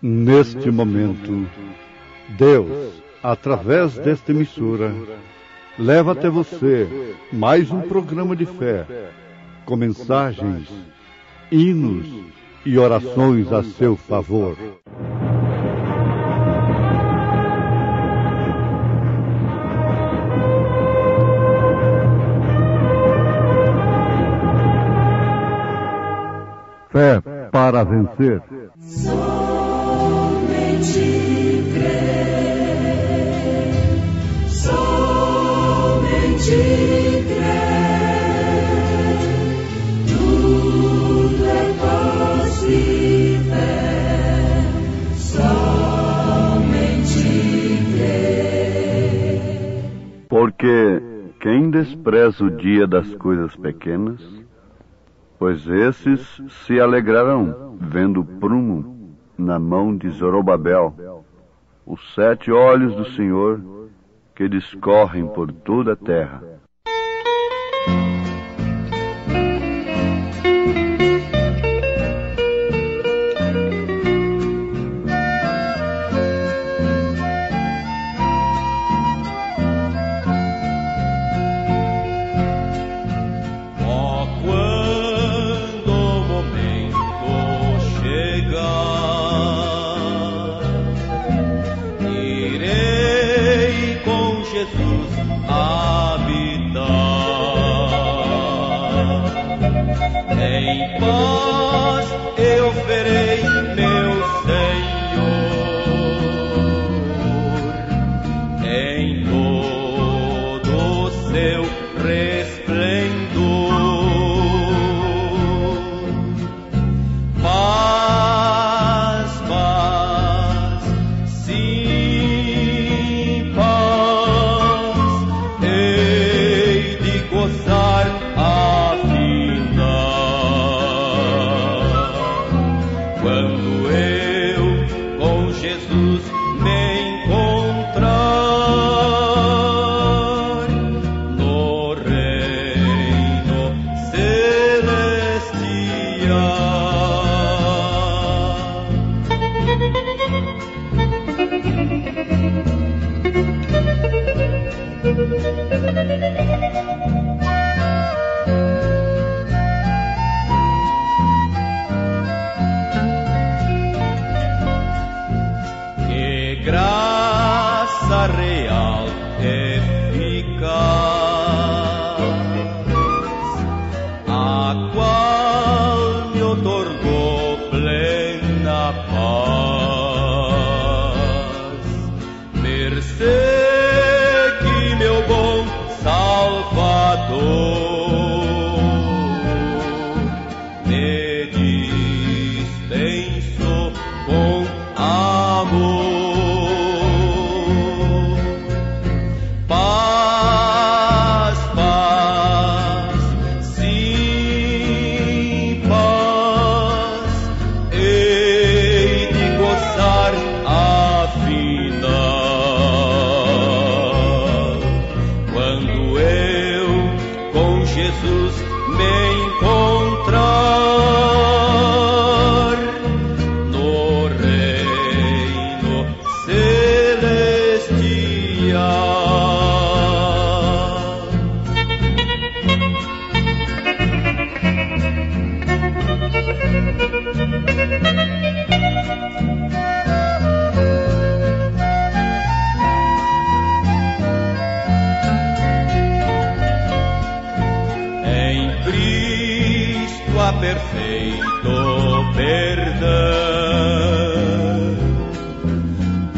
Neste momento, Deus, através desta emissora, leva até você mais um programa de fé, com mensagens, hinos e orações a seu favor. Fé para vencer. Somente crer, somente crer, tudo é possível, somente crer. Porque quem despreza o dia das coisas pequenas, pois esses se alegrarão, vendo o prumo na mão de Zorobabel, os 7 olhos do Senhor que discorrem por toda a terra. Em paz eu verei meu Senhor em todo o seu resplendor. Paz, paz, sim, paz, hei de gozar a vida. Quando eu com Jesus me encontrar no reino que graça real eficaz, a qual me otorgou plena paz. Persegui meu bom Salvador, me dispensou com amor. Paz, paz, sim, paz, hei de gozar a vida. Quando eu com Jesus me encontrar no reino celestial. Em Cristo há perfeito perdão,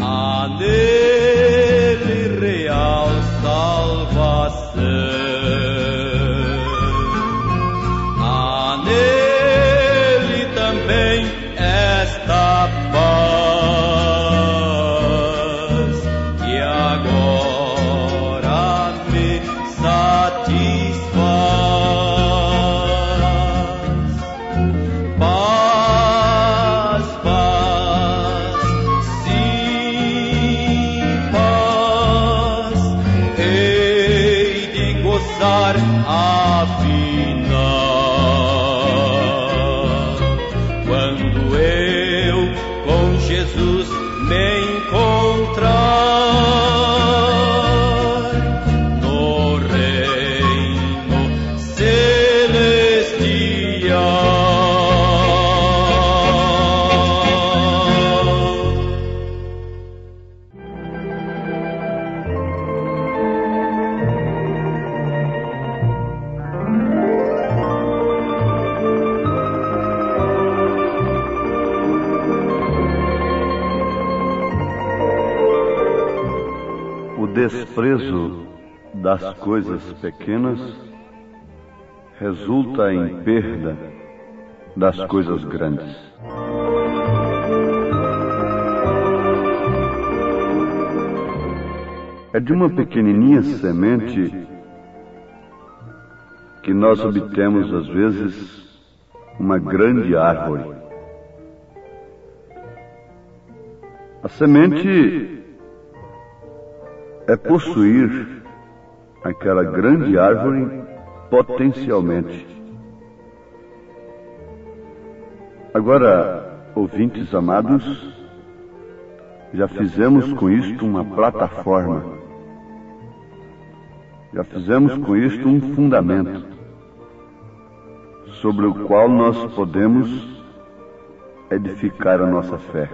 há nele real salvação, há nele também esta paz que agora me satisfaz. desprezo das coisas pequenas resulta em perda das coisas grandes. É de uma pequenininha semente que nós obtemos, às vezes, uma grande árvore. A semente é possuir aquela grande árvore potencialmente. Agora, ouvintes amados, já fizemos com isto uma plataforma. Já fizemos com isto um fundamento sobre o qual nós podemos edificar a nossa fé.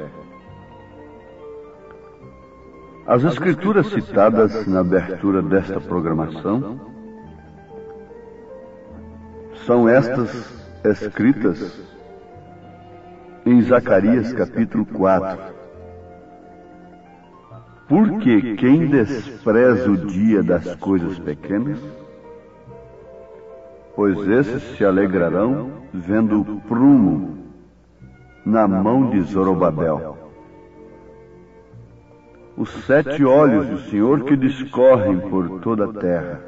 As escrituras citadas na abertura desta programação são estas escritas em Zacarias capítulo 4. Porque quem despreza o dia das coisas pequenas, pois esses se alegrarão vendo o prumo na mão de Zorobabel. Os 7 olhos do Senhor que discorrem por toda a terra.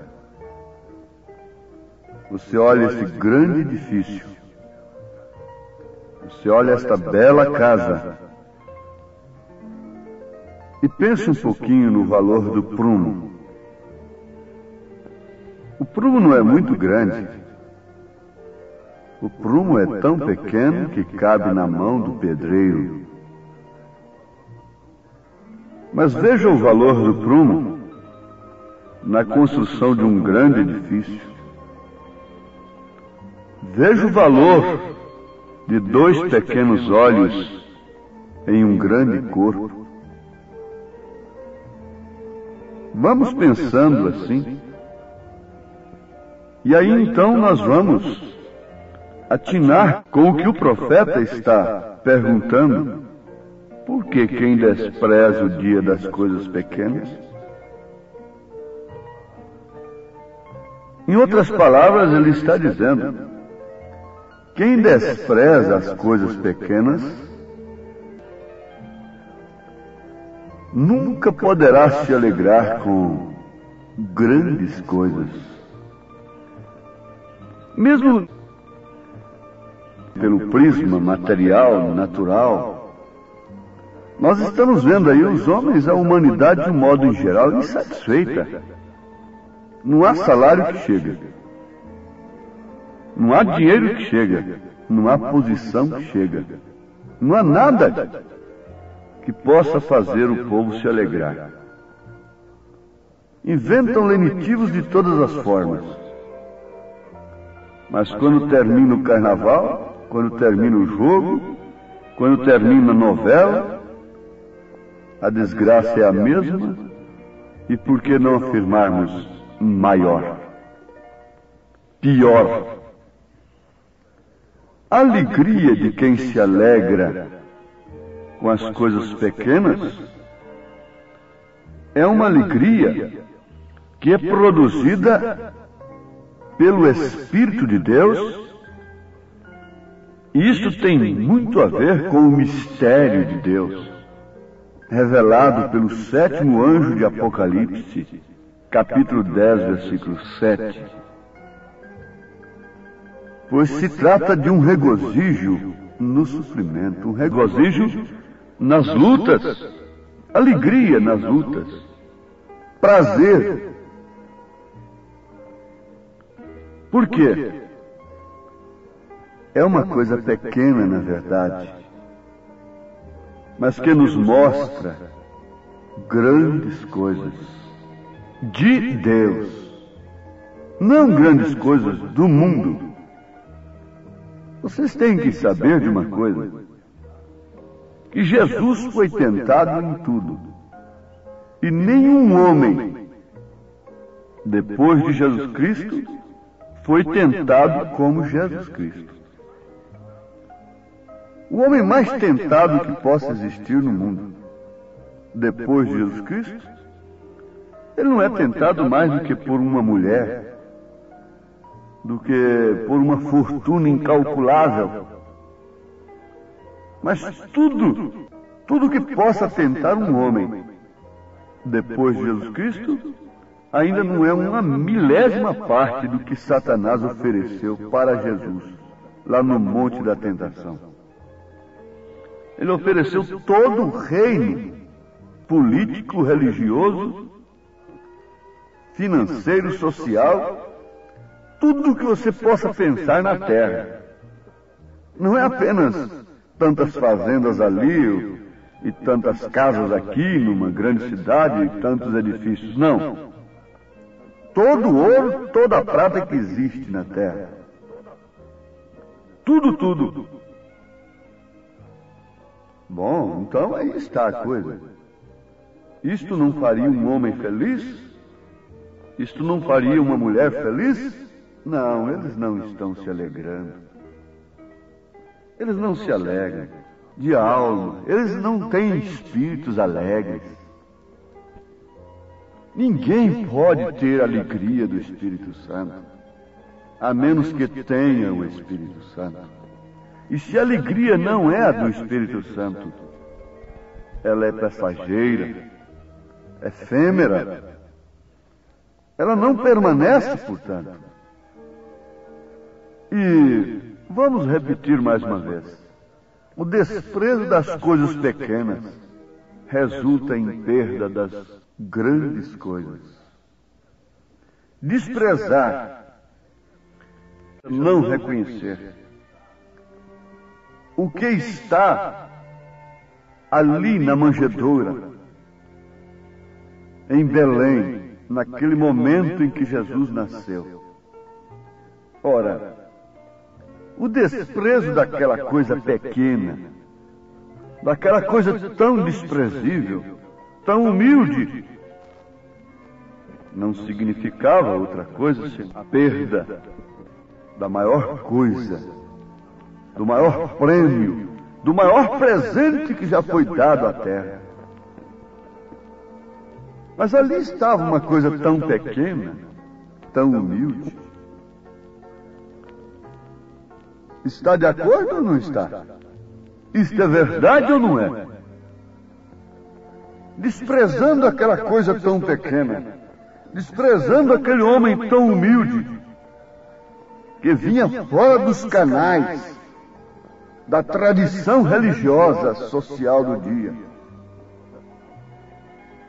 Você olha esse grande edifício. Você olha esta bela casa. E pense um pouquinho no valor do prumo. O prumo não é muito grande. O prumo é tão pequeno que cabe na mão do pedreiro. Mas veja o valor do prumo na construção de um grande edifício. Veja o valor de 2 pequenos olhos em um grande corpo. Vamos pensando assim. E aí então nós vamos atinar com o que o profeta está perguntando. Por que quem despreza o dia das coisas pequenas? Em outras palavras, ele está dizendo: quem despreza as coisas pequenas nunca poderá se alegrar com grandes coisas. Mesmo pelo prisma material, natural, nós estamos vendo aí os homens, a humanidade de um modo em geral, insatisfeita. Não há salário que chega. Não há dinheiro que chega. Não há posição que chega. Não há nada que possa fazer o povo se alegrar. Inventam lenitivos de todas as formas. Mas quando termina o carnaval, quando termina o jogo, quando termina a novela, a desgraça é a mesma, e por que não afirmarmos maior, pior? A alegria de quem se alegra com as coisas pequenas é uma alegria que é produzida pelo Espírito de Deus, e isto tem muito a ver com o mistério de Deus, revelado pelo 7º anjo de Apocalipse, capítulo 10, versículo 7. Pois se trata de um regozijo no sofrimento, um regozijo nas lutas, alegria nas lutas, prazer. Por quê? É uma coisa pequena, na verdade, mas que nos mostra grandes coisas de Deus, não grandes coisas do mundo. Vocês têm que saber de uma coisa, que Jesus foi tentado em tudo, e nenhum homem, depois de Jesus Cristo, foi tentado como Jesus Cristo. O homem mais tentado que possa existir no mundo, depois de Jesus Cristo, Ele não é tentado mais do que por uma mulher, do que por uma fortuna incalculável. Mas tudo que possa tentar um homem depois de Jesus Cristo, ainda não é uma milésima parte do que Satanás ofereceu para Jesus, lá no Monte da Tentação. Ele ofereceu todo o reino político, religioso, financeiro, social, tudo o que você possa pensar na terra. Não é apenas tantas fazendas ali e tantas casas aqui numa grande cidade e tantos edifícios. Não. Todo o ouro, toda a prata que existe na terra. Tudo. Bom, então aí está a coisa. Isto não faria um homem feliz? Isto não faria uma mulher feliz? Não, eles não estão se alegrando. Eles não se alegram de alma. Eles não têm espíritos alegres. Ninguém pode ter a alegria do Espírito Santo, a menos que tenha o Espírito Santo. E se a alegria não é a do Espírito Santo, ela é passageira, efêmera. Ela não permanece, portanto. E vamos repetir mais uma vez. O desprezo das coisas pequenas resulta em perda das grandes coisas. Desprezar, não reconhecer o que está ali na manjedoura, em Belém, naquele momento em que Jesus nasceu. Ora, o desprezo daquela coisa pequena, daquela coisa tão desprezível, tão humilde, não significava outra coisa senão a perda da maior coisa, do maior prêmio, do maior presente que já foi dado à terra. Mas ali estava uma coisa tão pequena, tão humilde. Está de acordo ou não está? Isto é verdade ou não é? Desprezando aquela coisa tão pequena, desprezando aquele homem tão humilde, que vinha fora dos canais da tradição religiosa social do dia.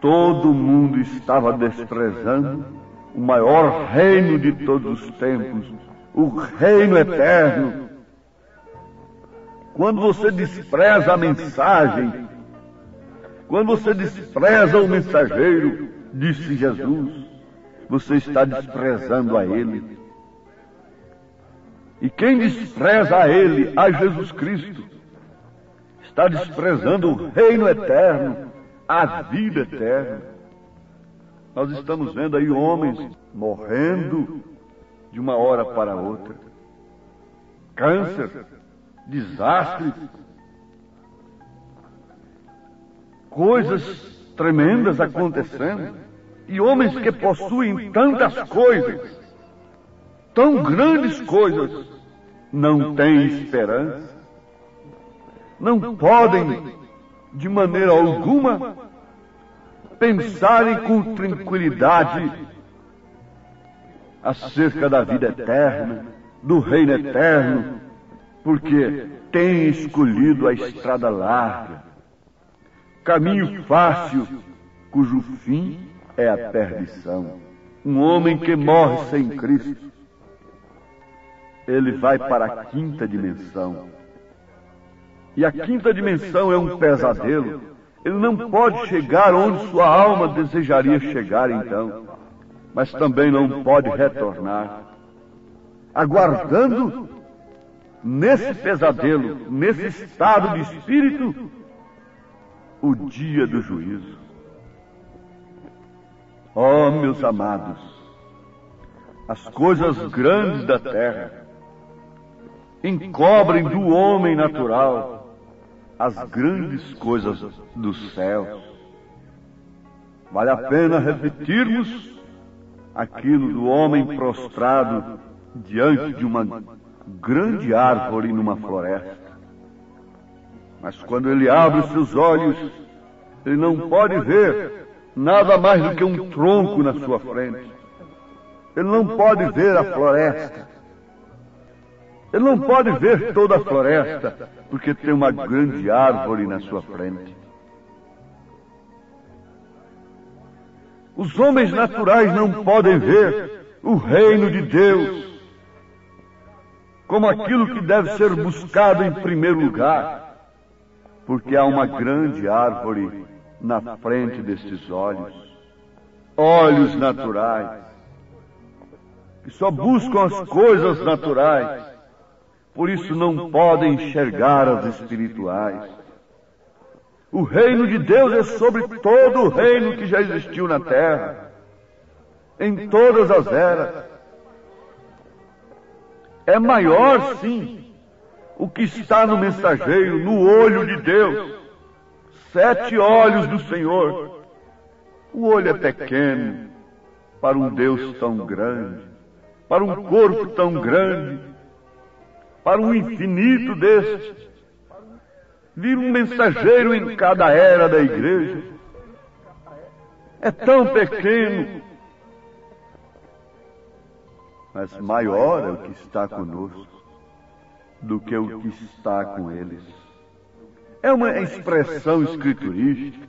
Todo mundo estava desprezando o maior reino de todos os tempos, o reino eterno. Quando você despreza a mensagem, quando você despreza o mensageiro, disse Jesus, você está desprezando a Ele. E quem despreza a Ele, a Jesus Cristo, está desprezando o reino eterno, a vida eterna. Nós estamos vendo aí homens morrendo de uma hora para outra. Câncer, desastres, coisas tremendas acontecendo, e homens que possuem tantas coisas, tão grandes coisas, não têm esperança, não podem de maneira alguma pensarem com tranquilidade acerca da vida eterna, do reino eterno, porque têm escolhido a estrada larga, caminho fácil, cujo fim é a perdição. Um homem que morre sem Cristo, ele vai para a quinta dimensão. E a quinta dimensão é um pesadelo. Ele não pode chegar onde sua alma desejaria chegar então, mas também não pode retornar, aguardando nesse pesadelo, nesse estado de espírito, o dia do juízo. Oh, meus amados, as coisas grandes da terra encobrem do homem natural as grandes coisas dos céus. Vale a pena repetirmos aquilo do homem prostrado diante de uma grande árvore numa floresta. Mas quando ele abre os seus olhos, ele não pode ver nada mais do que um tronco na sua frente. Ele não pode ver a floresta. Ele não pode ver toda a floresta, porque tem uma grande árvore na sua frente. Os homens naturais não podem ver o reino de Deus como aquilo que deve ser buscado em primeiro lugar, porque há uma grande árvore na frente destes olhos, olhos naturais, que só buscam as coisas naturais, por isso não podem enxergar as espirituais. O reino de Deus é sobre todo o reino que já existiu na terra, em todas as eras. É maior, sim, o que está no mensageiro, no olho de Deus. 7 olhos do Senhor. O olho é pequeno para um Deus tão grande, para um corpo tão grande, para um infinito deste. Vir um mensageiro em cada era da igreja é tão pequeno, mas maior é o que está conosco do que o que está com eles. É uma expressão escriturística,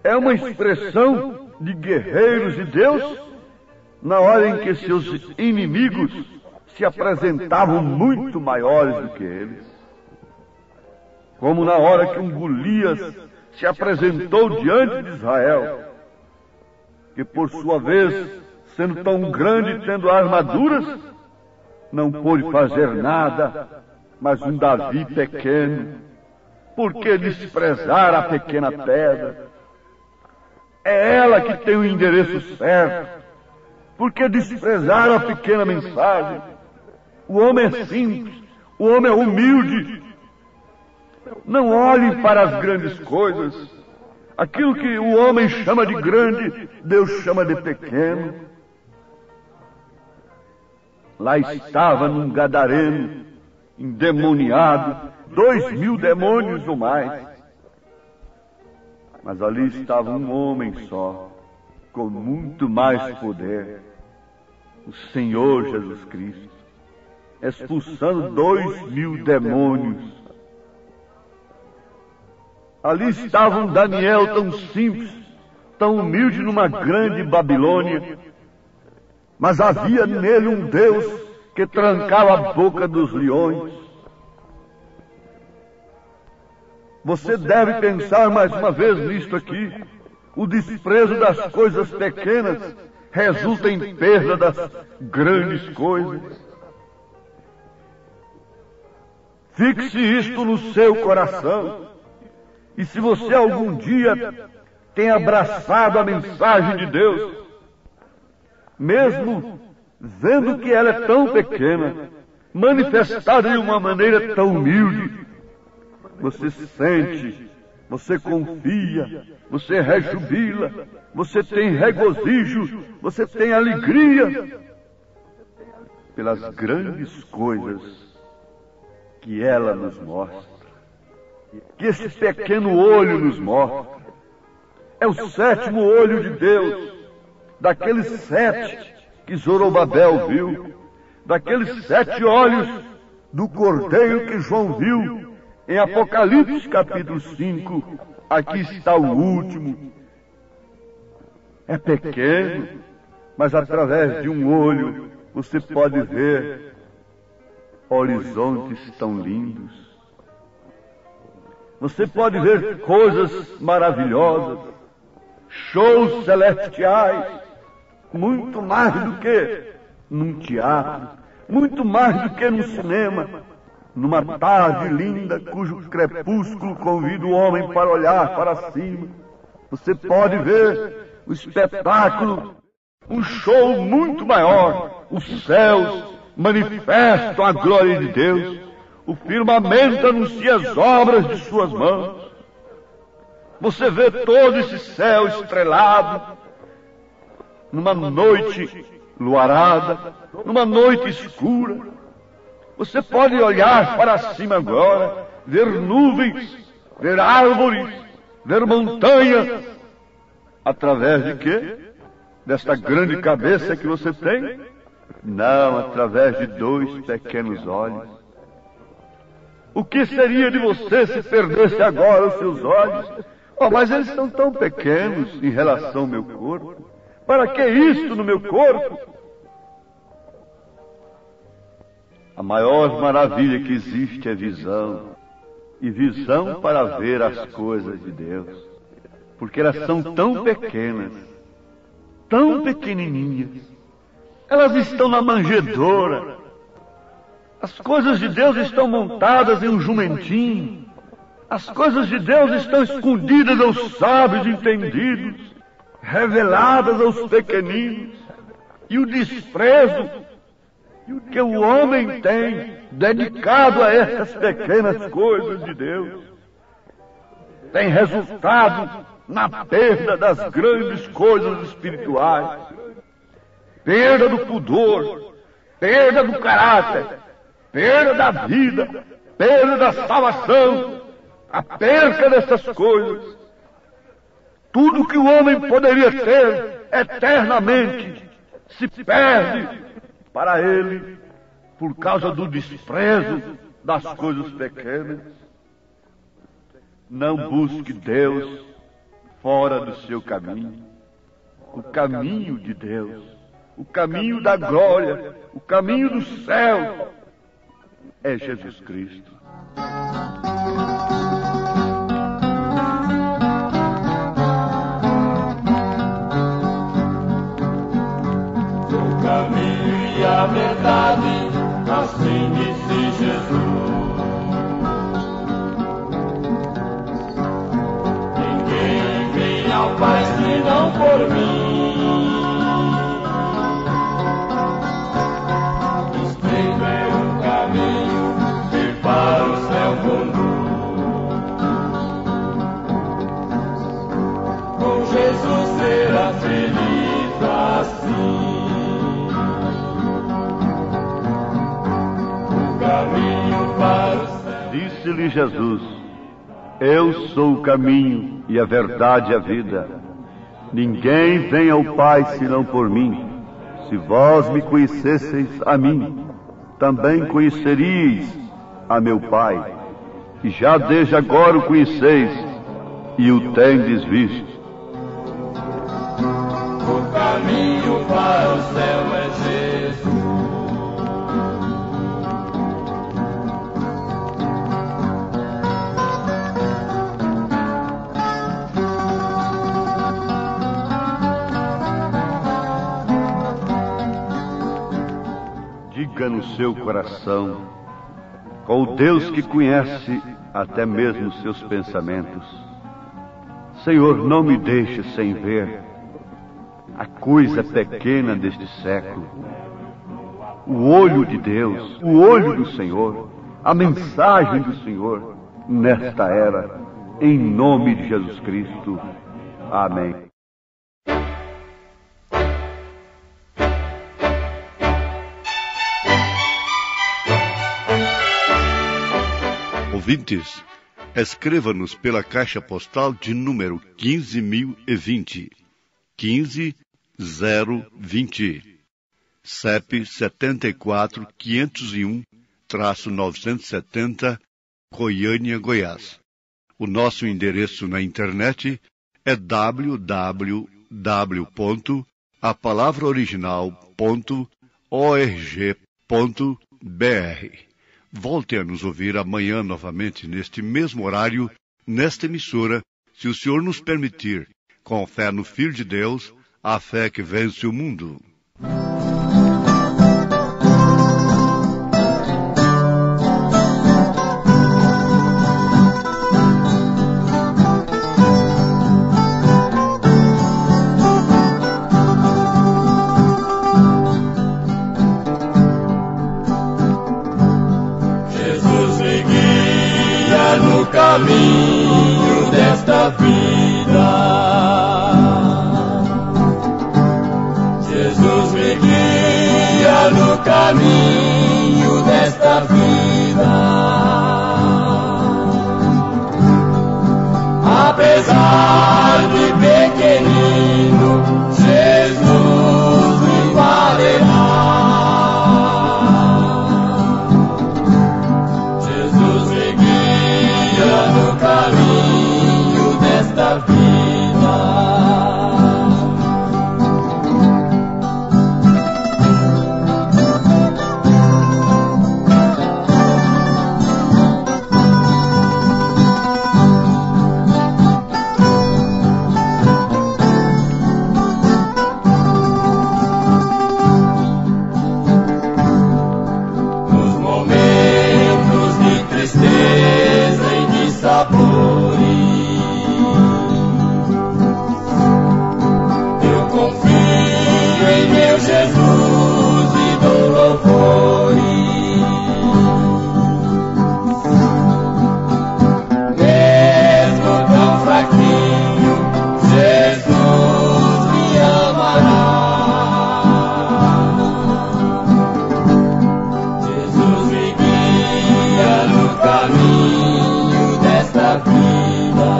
é uma expressão de guerreiros de Deus na hora em que seus inimigos se apresentavam muito maiores do que eles. Como na hora que um Golias se apresentou diante de Israel, que por sua vez, sendo tão grande e tendo armaduras, não pôde fazer nada, mas um Davi pequeno. Por que desprezar a pequena pedra? É ela que tem o endereço certo. Por que desprezar a pequena mensagem? O homem é simples, o homem é humilde. Não olhem para as grandes coisas. Aquilo que o homem chama de grande, Deus chama de pequeno. Lá estava num gadareno, endemoniado, 2.000 demônios ou mais. Mas ali estava um homem só, com muito mais poder, o Senhor Jesus Cristo, expulsando 2.000 demônios. Ali estava um Daniel tão simples, tão humilde numa grande Babilônia, mas havia nele um Deus que trancava a boca dos leões. Você deve pensar mais uma vez nisto aqui. O desprezo das coisas pequenas resulta em perda das grandes coisas. Fixe isto no seu coração. E se você algum dia tem abraçado a mensagem de Deus, mesmo vendo que ela é tão pequena, manifestada de uma maneira tão humilde, você sente, você confia, você rejubila, você tem regozijo, você tem alegria pelas grandes coisas que ela nos mostra, que esse pequeno olho nos mostra. É o 7º olho de Deus, daqueles 7 que Zorobabel viu, daqueles 7 olhos do Cordeiro que João viu em Apocalipse capítulo 5. Aqui está o último. É pequeno, mas através de um olho você pode ver horizontes tão lindos. Você pode ver coisas maravilhosas, shows celestiais, muito mais do que num teatro, muito mais do que no cinema, numa tarde linda cujo crepúsculo convida o homem para olhar para cima. Você pode ver o espetáculo, um show muito maior. Os céus manifestam a glória de Deus. O firmamento anuncia as obras de suas mãos. Você vê todo esse céu estrelado, numa noite luarada, numa noite escura. Você pode olhar para cima agora, ver nuvens, ver árvores, ver montanhas. Através de quê? Desta grande cabeça que você tem? Não, através de 2 pequenos olhos. O que seria de você se perdesse agora os seus olhos? Oh, mas eles são tão pequenos em relação ao meu corpo. Para que isto no meu corpo? A maior maravilha que existe é visão. E visão para ver as coisas de Deus. Porque elas são tão pequenas, tão pequenininhas. Elas estão na manjedoura. As coisas de Deus estão montadas em um jumentinho. As coisas de Deus estão escondidas aos sábios entendidos, reveladas aos pequeninos. E o desprezo que o homem tem dedicado a essas pequenas coisas de Deus tem resultado na perda das grandes coisas espirituais, perda do pudor, perda do caráter, perda da vida, perda da salvação, a perca dessas coisas. Tudo que o homem poderia ter eternamente se perde para ele por causa do desprezo das coisas pequenas. Não busque Deus fora do seu caminho. O caminho de Deus, o caminho da glória, o caminho do céu é Jesus Cristo. O caminho e a verdade, assim disse Jesus. Ninguém vem ao Pai senão por mim. Estreito é o caminho que para o céu conduz. Com Jesus será feliz assim. Disse-lhe Jesus: Eu sou o caminho e a verdade e a vida. Ninguém vem ao Pai senão por mim. Se vós me conhecesseis a mim, também conheceríeis a meu Pai. E já desde agora o conheceis e o tendes visto. O caminho para o céu é Jesus. Diga no seu coração, com o Deus que conhece até mesmo os seus pensamentos: Senhor, não me deixe sem ver a coisa pequena deste século, o olho de Deus, o olho do Senhor, a mensagem do Senhor nesta era, em nome de Jesus Cristo. Amém. Ouvintes, escreva-nos pela caixa postal de número 15.020, 15020, CEP 74.501-970, Goiânia, Goiás. O nosso endereço na internet é www.apalavraoriginal.org.br. Volte a nos ouvir amanhã novamente neste mesmo horário, nesta emissora, se o Senhor nos permitir, com fé no Filho de Deus, a fé que vence o mundo. Caminho desta vida. caminho desta vida. Apesar de pequenino, Jesus me valerá. Jesus me guia no caminho desta vida. Eu confio em meu Jesus e dou louvores. Mesmo tão fraquinho, Jesus me amará. Jesus me guia no caminho desta vida.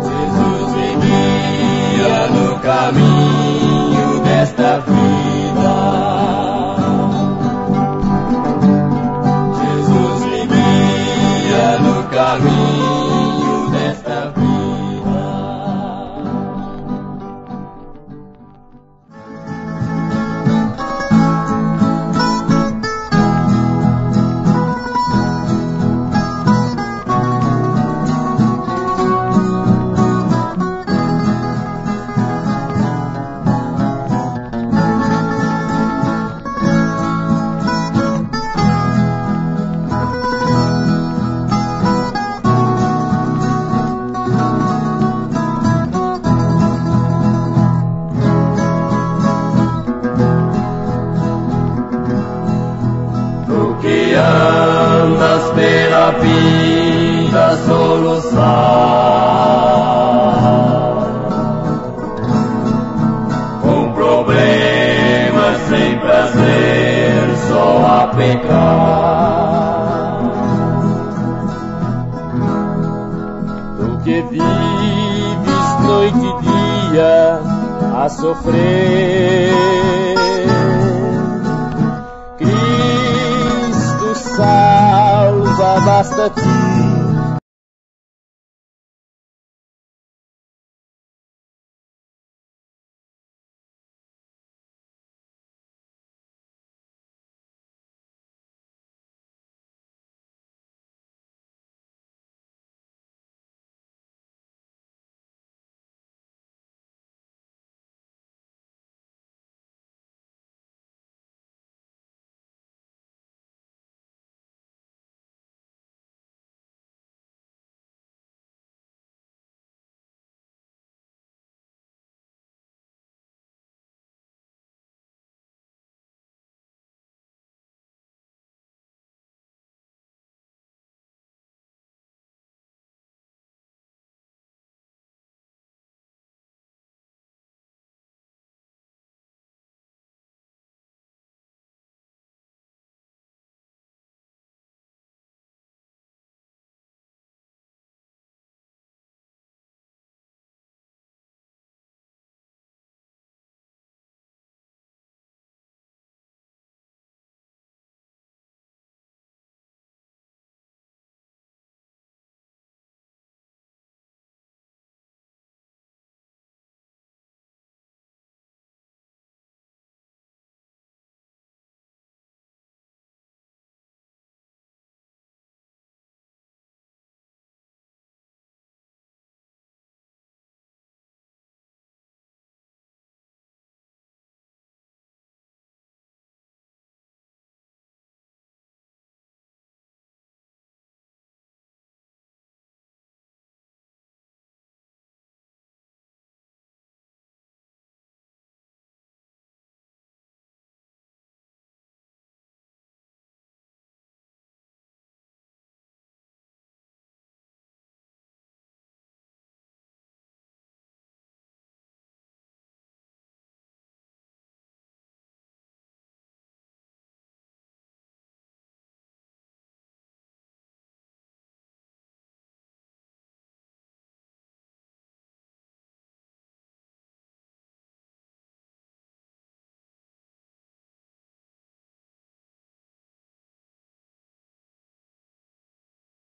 Jesus me guia no caminho desta vida. Jesus me guia no caminho desta vida. Que andas pela vida soluçar, com problemas sem prazer, só a pecar. Tu que vives noite e dia a sofrer, salva, basta-te